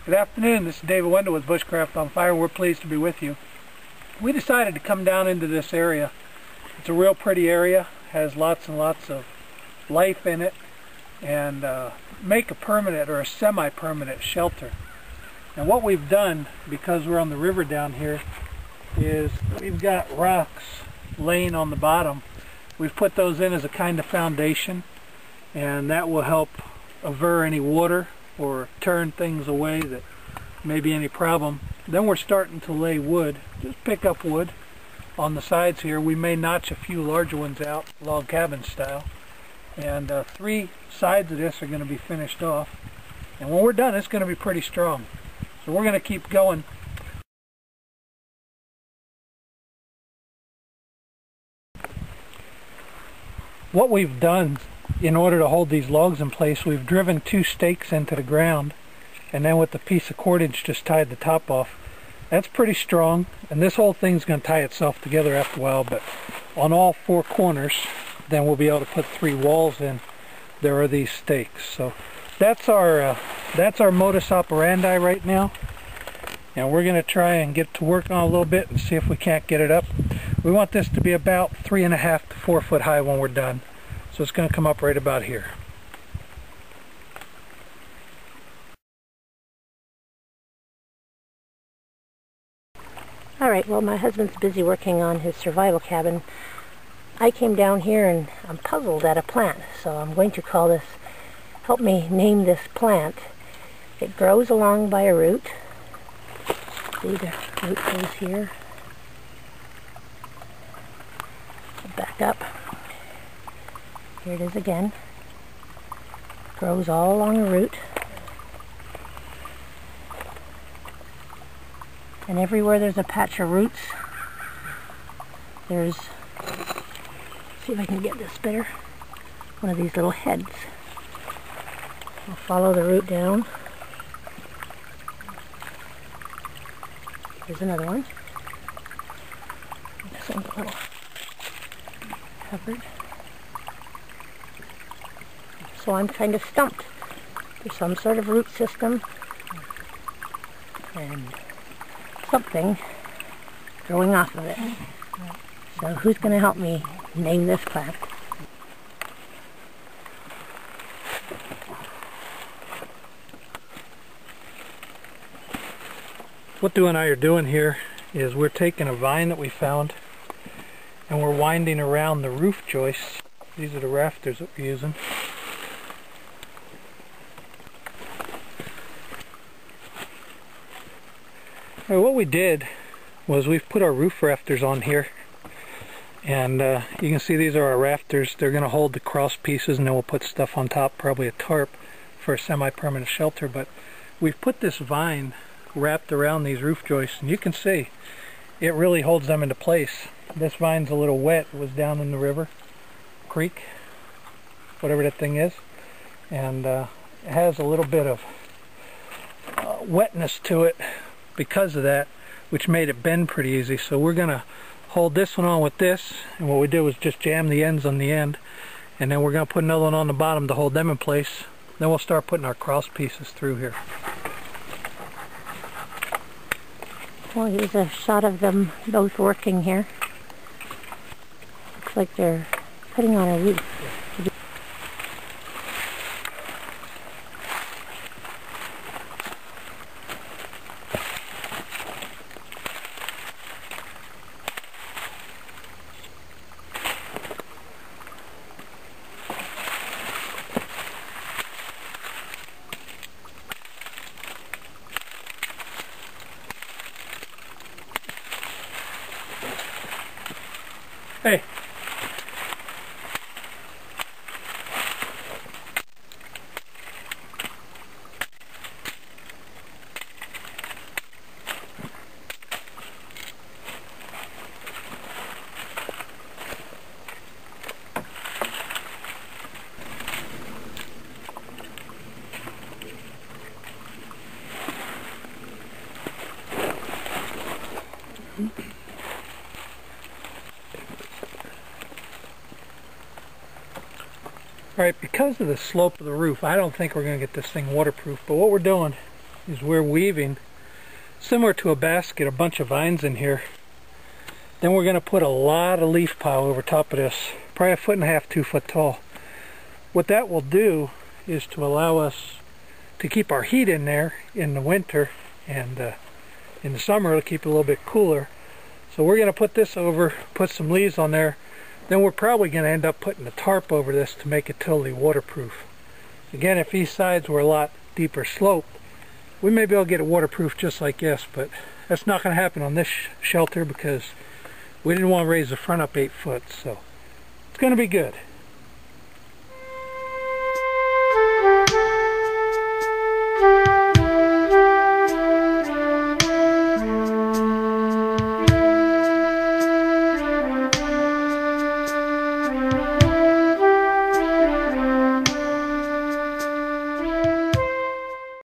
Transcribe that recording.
Good afternoon, this is David Wendell with Bushcraft on Fire. We're pleased to be with you. We decided to come down into this area. It's a real pretty area, has lots and lots of life in it, and make a permanent or a semi-permanent shelter. And what we've done, because we're on the river down here, is we've got rocks laying on the bottom. We've put those in as a kind of foundation, and that will help aver any water or turn things away that may be any problem. Then we're starting to lay wood. Just pick up wood on the sides here. We may notch a few larger ones out, log cabin style. And 3 sides of this are going to be finished off. And when we're done, it's going to be pretty strong. So we're going to keep going. What we've done in order to hold these logs in place, we've driven 2 stakes into the ground, and then with the piece of cordage just tied the top off. That's pretty strong, and this whole thing's going to tie itself together after a while, but on all 4 corners, then we'll be able to put 3 walls in. There are these stakes. So that's our modus operandi right now, and we're going to try and get to work on a little bit and see if we can't get it up. We want this to be about 3.5 to 4 foot high when we're done. So it's going to come up right about here. Alright, well, my husband's busy working on his survival cabin. I came down here and I'm puzzled at a plant, so I'm going to call this, help me name this plant. It grows along by a root. See, the root goes here. I'll back up. Here it is again. Grows all along a root. And everywhere there's a patch of roots, there's, see if I can get this better, one of these little heads. I'll follow the root down. Here's another one. This one's a little covered. So I'm kind of stumped. There's some sort of root system and something growing off of it. So who's going to help me name this plant? What Dew and I are doing here is we're taking a vine that we found and we're winding around the roof joists. These are the rafters that we're using. Well, what we did was we've put our roof rafters on here, and you can see these are our rafters. They're going to hold the cross pieces, and then we'll put stuff on top, probably a tarp for a semi-permanent shelter. But we've put this vine wrapped around these roof joists, and you can see it really holds them into place. This vine's a little wet. It was down in the river, creek, whatever that thing is, and it has a little bit of wetness to it because of that, which made it bend pretty easy. So we're going to hold this one on with this, and what we did was just jam the ends on the end, and then we're going to put another one on the bottom to hold them in place. Then we'll start putting our cross pieces through here. Well, here's a shot of them both working here. Looks like they're putting on a roof. Hey. Alright, because of the slope of the roof, I don't think we're going to get this thing waterproof, but what we're doing is we're weaving, similar to a basket, a bunch of vines in here. Then we're going to put a lot of leaf pile over top of this, probably 1.5 feet, 2 foot tall. What that will do is to allow us to keep our heat in there in the winter, and in the summer it'll keep it a little bit cooler. So we're going to put this over, put some leaves on there. Then we're probably going to end up putting a tarp over this to make it totally waterproof. Again, if these sides were a lot deeper sloped, we may be able to get it waterproof just like this, but that's not going to happen on this shelter because we didn't want to raise the front up 8 foot, so it's going to be good.